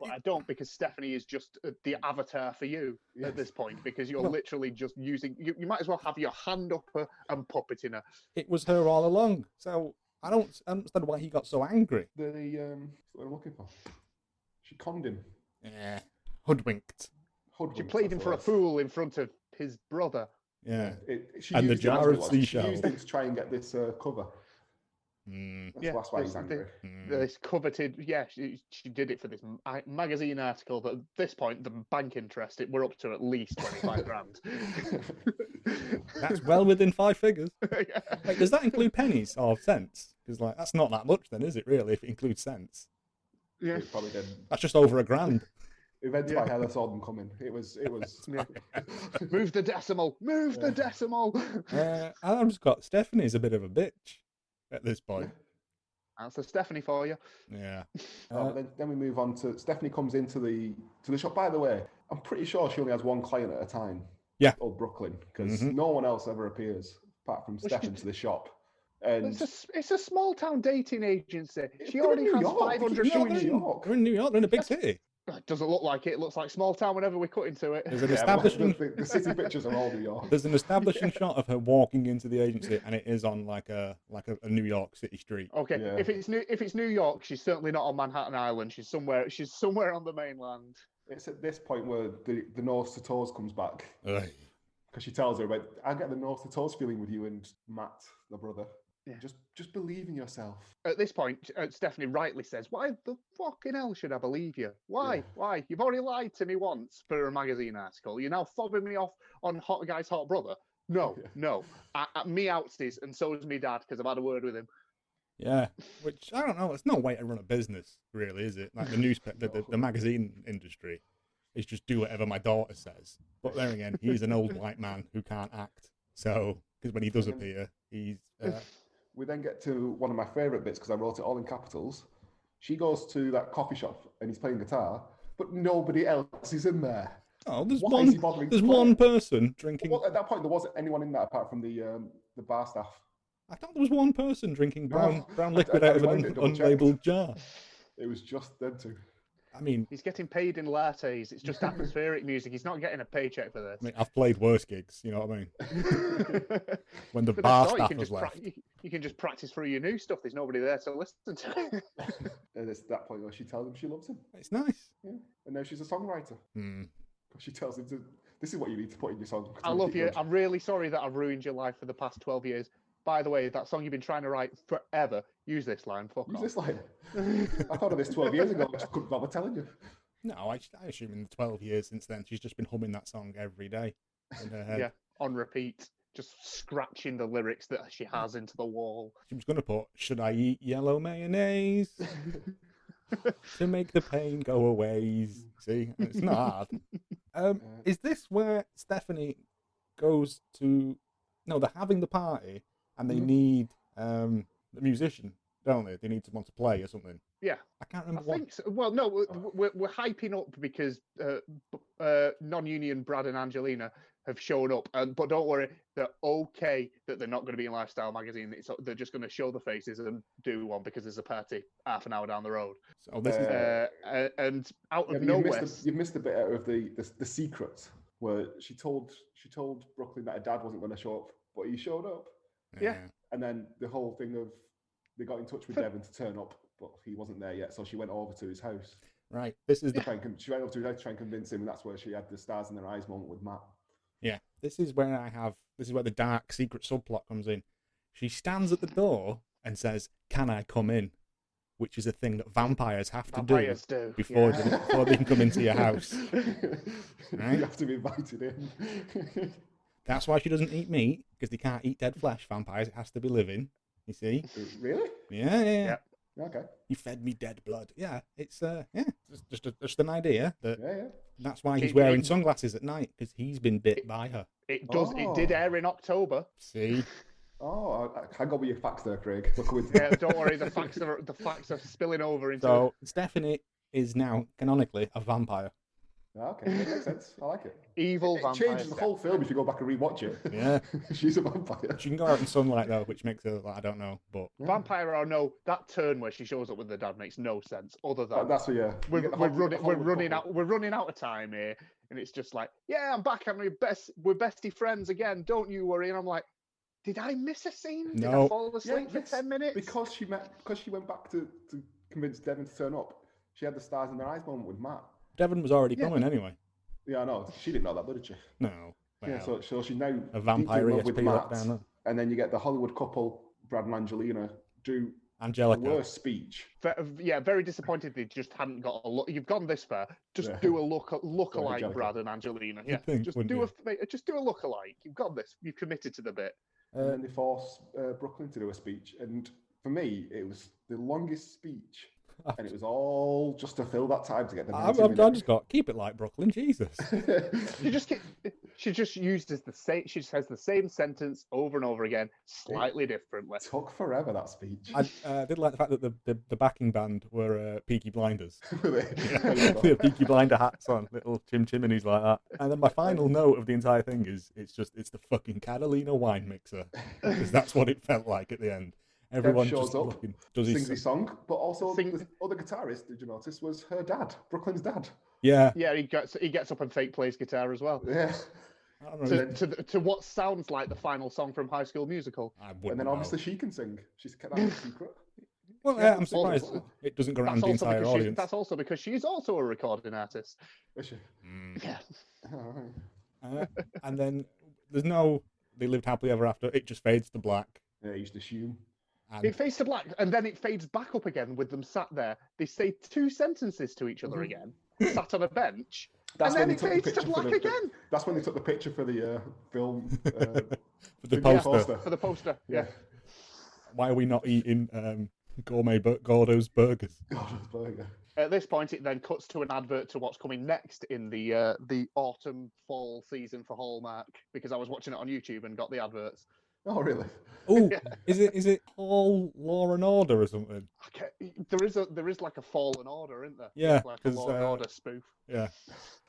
But I don't, because Stephanie is just the avatar for you Yes. at this point, because you're Well- literally just using, you might as well have your hand up her and puppeting her. it was her all along. So I don't understand why he got so angry. What I'm looking for. She conned him. Yeah, hoodwinked. Hoodwinked, She played him that's for a the word. fool in front of his brother. Yeah. She And the used him, jar as of it was. She seashells. used him to try and get this cover. Mm, That's why he's this- angry. This coveted, yeah, she did it for this magazine article, but at this point, the bank interest, we're up to at least 25 grand. That's well within 5 figures. Yeah. Wait, does that include pennies or cents? Because like that's not that much then, is it really? If it includes cents, Yeah. It probably did. that's just over $1,000. Events Yeah. by Heather saw them coming. It was. Yeah. Move the decimal. Move the Yeah. decimal. I've just got Stephanie's a bit of a bitch at this point. That's a Stephanie for you. Yeah. Oh, but then we move on to Stephanie comes into the shop. By the way, I'm pretty sure she only has one client at a time. Yeah. Old Brooklyn, because Mhm. no one else ever appears apart from Well, Steph she- into the shop. And It's a small town dating agency. She They're in already New has York. 500 They're in New people. York. We're in New York. We're in a big city. It doesn't look like it. It looks like small town whenever we cut into it. There's an Yeah, but establishing. the city pictures are all New York. There's an establishing shot of her walking into the agency, and it is on like a New York City street. Okay, Yeah. if it's New York, she's certainly not on Manhattan Island. She's somewhere on the mainland. It's at this point where the nose to toes comes back Ugh. because she tells her about, I get the nose to toes feeling with you and Matt, the brother. Yeah. Just believe in yourself. At this point, Stephanie rightly says, "Why the fucking hell should I believe you? Why? Yeah. Why? You've already lied to me once for a magazine article. You're now fobbing me off on Hot Guy's Hot Brother. No, Yeah. no. Me outsies, and so is me dad because I've had a word with him. Yeah, which I don't know. It's no way to run a business, really, is it? Like the newspaper, the magazine industry is just do whatever my daughter says. But then again, he's an old white man who can't act. So, because when he does appear, he's We then get to one of my favourite bits because I wrote it all in capitals. She goes to that coffee shop and he's playing guitar, but nobody else is in there. oh, there's Why is he bothering to there's play? one person drinking. Well, at that point, there wasn't anyone in there apart from the bar staff. I thought there was one person drinking No, brown I- liquid I out of rewound an it, double-checked. unlabeled jar. It was just them two. I mean, He's getting paid in lattes. It's just atmospheric music. He's not getting a paycheck for this. I've played worse gigs. You know what I mean? When the But bar that's all, staff you can has just left. you can just practice through your new stuff. There's nobody there to listen to. And it's that point where she tells him she loves him. It's nice. Yeah. And now she's a songwriter. Hmm. She tells him this is what you need to put in your song. to I make love it you. good." I'm really sorry that I've ruined your life for the past 12 years. By the way, that song you've been trying to write forever, use this line. Fuck Use off. this line. I thought of this 12 years ago. I just couldn't bother telling you. No, I assume in the 12 years since then, she's just been humming that song every day in her head. Yeah, on repeat, just scratching the lyrics that she has into the wall. She was going to put, should I eat yellow mayonnaise to make the pain go away? See, it's not hard. Is this where Stephanie goes to... No, they're having the party and they Mhm. need the musician, don't they? They need someone to play or something. Yeah, I can't I remember what... think so. Well, no, we're hyping up because non-union Brad and Angelina have shown up, but don't worry, they're okay that they're not going to be in Lifestyle magazine. They're just going to show the faces and do one because there's a party half an hour down the road. So this is And out Yeah, of but nowhere, you've missed a bit out of the secret where she told Brooklyn that her dad wasn't going to show up, but he showed up. Yeah. And then the whole thing of they got in touch with Devon to turn up, but he wasn't there yet, so she went over to his house. right. This is the She went over to his house to try and convince him, and that's where she had the stars in their eyes moment with Matt. yeah. This is where the dark secret subplot comes in. She stands at the door and says, "Can I come in?" Which is a thing that vampires have to do before they can come into your house. Right? You have to be invited in. That's why she doesn't eat meat, because they can't eat dead flesh. Vampires, it has to be living. You see? Really? Yeah. Okay. You fed me dead blood. Yeah, it's just an idea that Yeah. that's why he's wearing sunglasses at night, because he's been bit by her. It does. It did air in October. See? Oh, I got with your facts there, Craig. Look with Yeah, don't worry. The facts are spilling over into. So Stephanie is now canonically a vampire. Okay, that makes sense. I like it. Evil vampire. It changes the whole film if you go back and rewatch it. Yeah. She's a vampire. She can go out in sunlight though, which makes her I don't know, but Vampire or no, that turn where she shows up with the dad makes no sense. Other than That's what, yeah. we're running out of time here, and it's just like, yeah, I'm back and we're bestie friends again. Don't you worry. And I'm like, did I miss a scene? Did No. I fall asleep for 10 minutes? Because she went back to convince Devon to turn up. She had the stars in their eyes moment with Matt. Devon was already coming anyway. Yeah, I know. She didn't know that, did she? No. Yeah, Well, so she's now a vampire deeply in love with ESP Matt, lockdown. and then you get the Hollywood couple, Brad and Angelina, do the Angelica. worst speech. Yeah, very disappointed they just hadn't got a look. You've gone this far. Just do a look-alike Angelica. Brad and Angelina. Yeah, think, just wouldn't do you? just do a look-alike. You've got this. You've committed to the bit. And then they force Brooklyn to do a speech. And for me, it was the longest speech. And it was all just to fill that time to get the 90 I've minutes. just got keep it like Brooklyn, Jesus. She just uses the same. She says the same sentence over and over again, slightly differently. It took forever, that speech. I did like the fact that the backing band were Peaky Blinders. Yeah. They have Peaky Blinder hats on, little chimneys like that. And then my final note of the entire thing is it's the fucking Catalina wine mixer, because that's what it felt like at the end. Everyone shows just up, looking, does he sings his song, but also the other guitarist, did you notice, was her dad, Brooklyn's dad. Yeah. Yeah, he gets up and fake plays guitar as well. Yeah. I don't know. To what sounds like the final song from High School Musical. And then obviously she can sing. She's kept that a secret. Well, yeah, I'm surprised it doesn't go around the entire audience. That's also because she's also a recording artist. Is she? Yeah. And then they lived happily ever after. It just fades to black. Yeah, you should assume. And It fades to black, and then it fades back up again with them sat there. They say two sentences to each other again, sat on a bench, and then it fades to black again. That's when they took the picture for the film. For the poster. For the poster, yeah. Why are we not eating Gordo's burgers? Gordo's burger. At this point, it then cuts to an advert to what's coming next in the autumn fall season for Hallmark, because I was watching it on YouTube and got the adverts. Oh, really? Oh, is it Hall Law and Order or something? Okay. There is like a Fallen Order, isn't there? Yeah, like a Law and Order spoof. Yeah.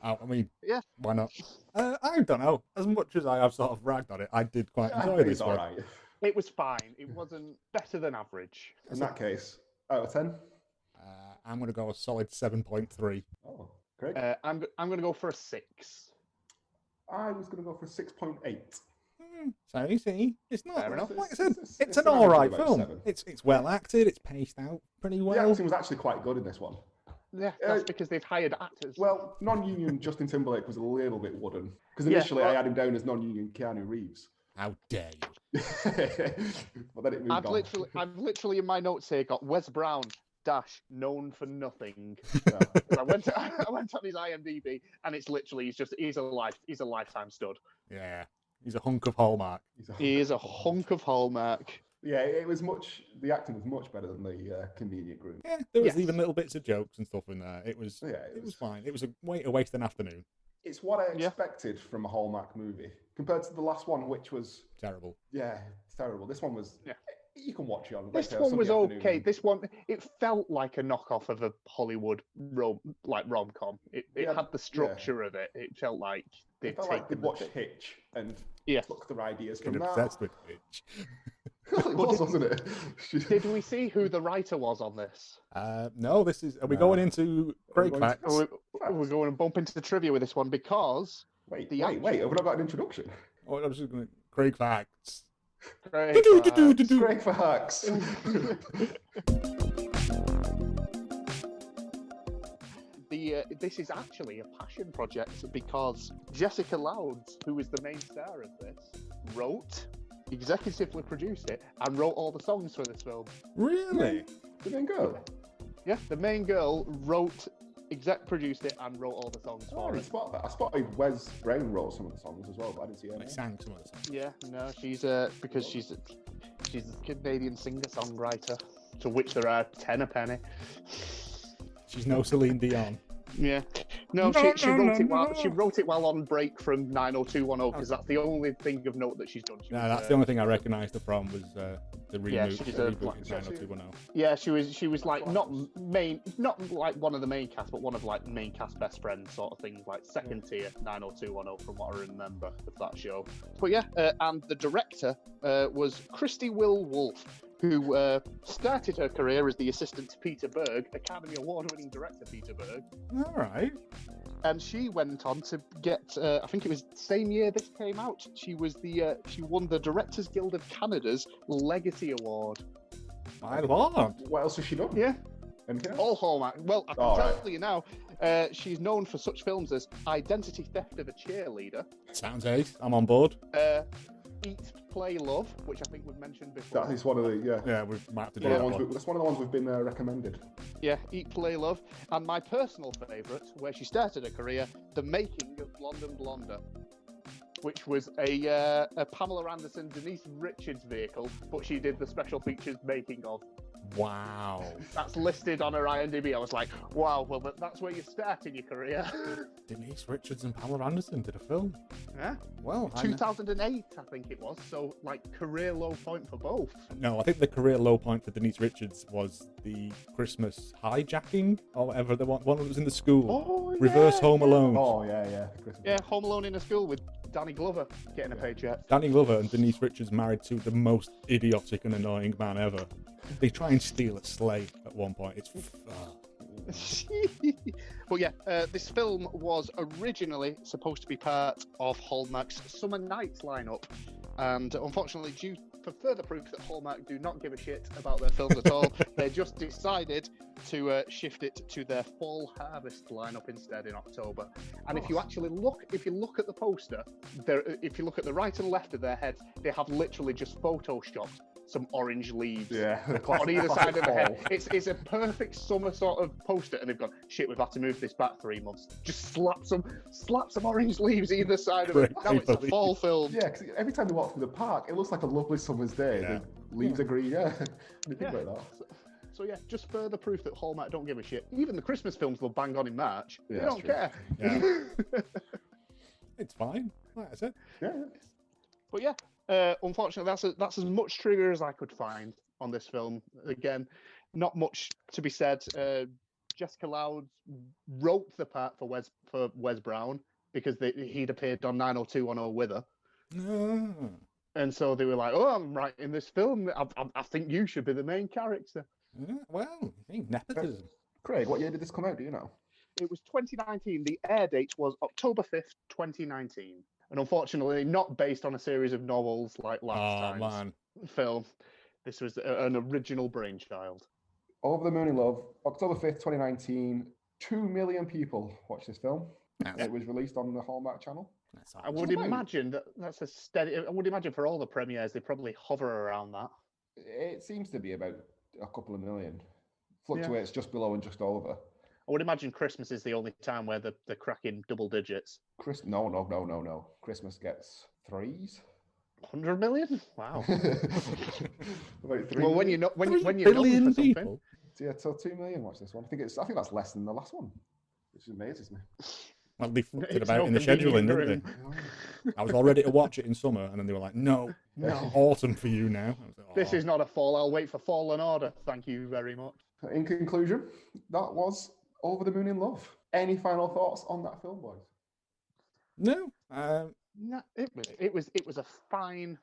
I mean, yeah. Why not? I don't know. As much as I have sort of ragged on it, I did quite enjoy this one. Right. It was fine. It wasn't better than average. In that case, out of 10? I'm going to go a solid 7.3. Oh, great. I'm going to go for a 6. I was going to go for 6.8. So you see, it's not. Fair enough. Like I said, it's an all right film. 7. It's well acted. It's paced out pretty well. The acting was actually quite good in this one. Yeah, that's because they've hired actors. Well, non-union Justin Timberlake was a little bit wooden because initially I had him down as non-union Keanu Reeves. How dare you? But then it moved on. I've literally in my notes here got Wes Brown known for nothing. I went on his IMDb and it's literally he's a lifetime stud. Yeah, he's a hunk of Hallmark. He is a hunk of Hallmark. Yeah, the acting was much better than the Convenient Groom. Yeah, there was even little bits of jokes and stuff in there. It was fine. It was a way to waste an afternoon. It's what I expected from a Hallmark movie compared to the last one, which was terrible. Yeah, it's terrible. This one was You can watch it on. This say, one Sunday was afternoon. okay. This one, it felt like a knockoff of a Hollywood rom-com. It had the structure of it. It felt like It felt like they'd watched Hitch and took their ideas from that. Obsessed with Hitch. It was, wasn't it? Did we see who the writer was on this? No, this is. Are we going into Craig facts? We're going to bump into the trivia with this one because. Wait. Have we not got an introduction? Oh, I was just going. Craig facts. Craig facts. This is actually a passion project because Jessica Lowndes, who is the main star of this, wrote, executively produced it, and wrote all the songs for this film. Really? The main girl? Yeah, the main girl wrote, produced it, and wrote all the songs for it. I spotted Wes Brown wrote some of the songs as well, but I didn't see her. They sang some of the songs. Yeah, no, she's a Canadian singer-songwriter, to which there are 10 a penny. She's no Celine Dion. Yeah. No, she wrote it while on break from 90210 because that's the only thing of note that she's done. That's the only thing I recognised her from was the reboot. Yeah, she's reboot in 90210. Yeah, she was like not like one of the main cast, but one of like main cast best friends sort of things, like second tier 90210 from what I remember of that show. But yeah, and the director was Christy Will Wolfe, who started her career as the assistant to Peter Berg, Academy Award-winning director Peter Berg. All right. And she went on to get, I think it was the same year this came out. She won the Directors Guild of Canada's Legacy Award. My lord. What else has she done? Yeah. Anything else? All Hallmark. Well, I can tell you now, she's known for such films as Identity Theft of a Cheerleader. Sounds ace. I'm on board. Eat, Play, Love, which I think we've mentioned before. That is one of the, Yeah, we might have to do that one. That's one of the ones we've been recommended. Yeah, Eat, Play, Love. And my personal favourite, where she started her career, The Making of Blonde and Blonder, which was a Pamela Anderson, Denise Richards vehicle, but she did the special features making of. Wow. That's listed on her IMDb. I was like, wow, well, that's where you start in your career. Denise Richards and Pamela Anderson did a film. Yeah. Well, 2008, I think it was. So, like, career low point for both. No, I think the career low point for Denise Richards was the Christmas hijacking or whatever. The one that was in the school. Oh, Reverse Home Alone. Oh, yeah. Yeah, Home Alone in a School with Danny Glover getting a paycheck. Danny Glover and Denise Richards married to the most idiotic and annoying man ever. They try and steal a sleigh at one point. It's But yeah, this film was originally supposed to be part of Hallmark's Summer Nights lineup, and unfortunately, due for further proof that Hallmark do not give a shit about their films at all, they just decided to shift it to their Fall Harvest lineup instead in October. And if you actually look at the poster, if you look at the right and left of their heads, they have literally just photoshopped some orange leaves on either side of the head. It's a perfect summer sort of poster, and they've gone, shit, we've had to move this back 3 months. Just slap some orange leaves either side of it. Now it's a fall film. Yeah, because every time they walk through the park, it looks like a lovely summer's day. Yeah. The leaves are green, Like that. So yeah, just further proof that Hallmark don't give a shit. Even the Christmas films they'll bang on in March. Yeah, they don't care. Yeah. It's fine. Like I said. Yeah. But yeah, unfortunately, that's as much trivia as I could find on this film. Again, not much to be said. Jessica Lowndes wrote the part for Wes Brown because he'd appeared on 90210 with her. No. And so they were like, "Oh, I'm writing this film. I think you should be the main character." Yeah, well, I think nepotism. Craig, what year did this come out? Do you know? It was 2019. The air date was October 5th, 2019. And unfortunately, not based on a series of novels like last time's film. This was an original brainchild. Over the Moon in Love, October 5th, 2019. 2 million people watched this film. It was released on the Hallmark channel. I would imagine that's a steady. I would imagine for all the premieres, they probably hover around that. It seems to be about a couple of million. Fluctuates just below and just over. I would imagine Christmas is the only time where they're cracking double digits. No. Christmas gets 3s. 100 million? Wow. About 3 well, when million. you're known for something. People. Yeah, so 2 million watch this one. I think that's less than the last one, which amazes me. Well, they fucked it about in the scheduling, didn't they? I was all ready to watch it in summer, and then they were like, no, No. autumn for you now. I was like, This "Oh." is not a fall. I'll wait for Fallen Order. Thank you very much. In conclusion, that was Over the Moon in Love. Any final thoughts on that film, boys? No. No, it was a fine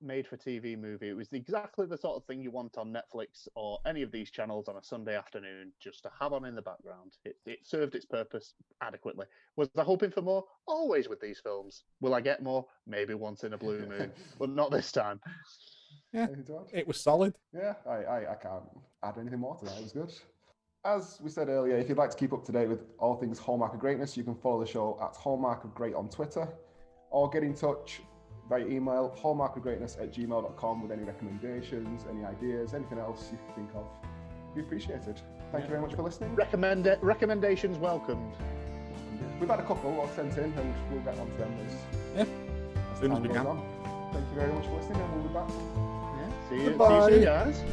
made-for-TV movie. It was exactly the sort of thing you want on Netflix or any of these channels on a Sunday afternoon, just to have on in the background. It served its purpose adequately. Was I hoping for more? Always with these films. Will I get more? Maybe once in a blue moon, but not this time. Yeah, Anything to add? it was solid. Yeah, I can't add anything more to that. It was good. As we said earlier, if you'd like to keep up to date with all things Hallmark of Greatness, you can follow the show at Hallmark of Great on Twitter, or get in touch via email, hallmarkofgreatness@gmail.com, with any recommendations, any ideas, anything else you can think of. We appreciate it. Thank you very much for listening. Recommendations welcomed. We've had a couple sent in, and we'll get on to them Yeah, as soon as time we goes can. on. Thank you very much for listening, and we'll be back. Yeah, see you Goodbye. soon, guys.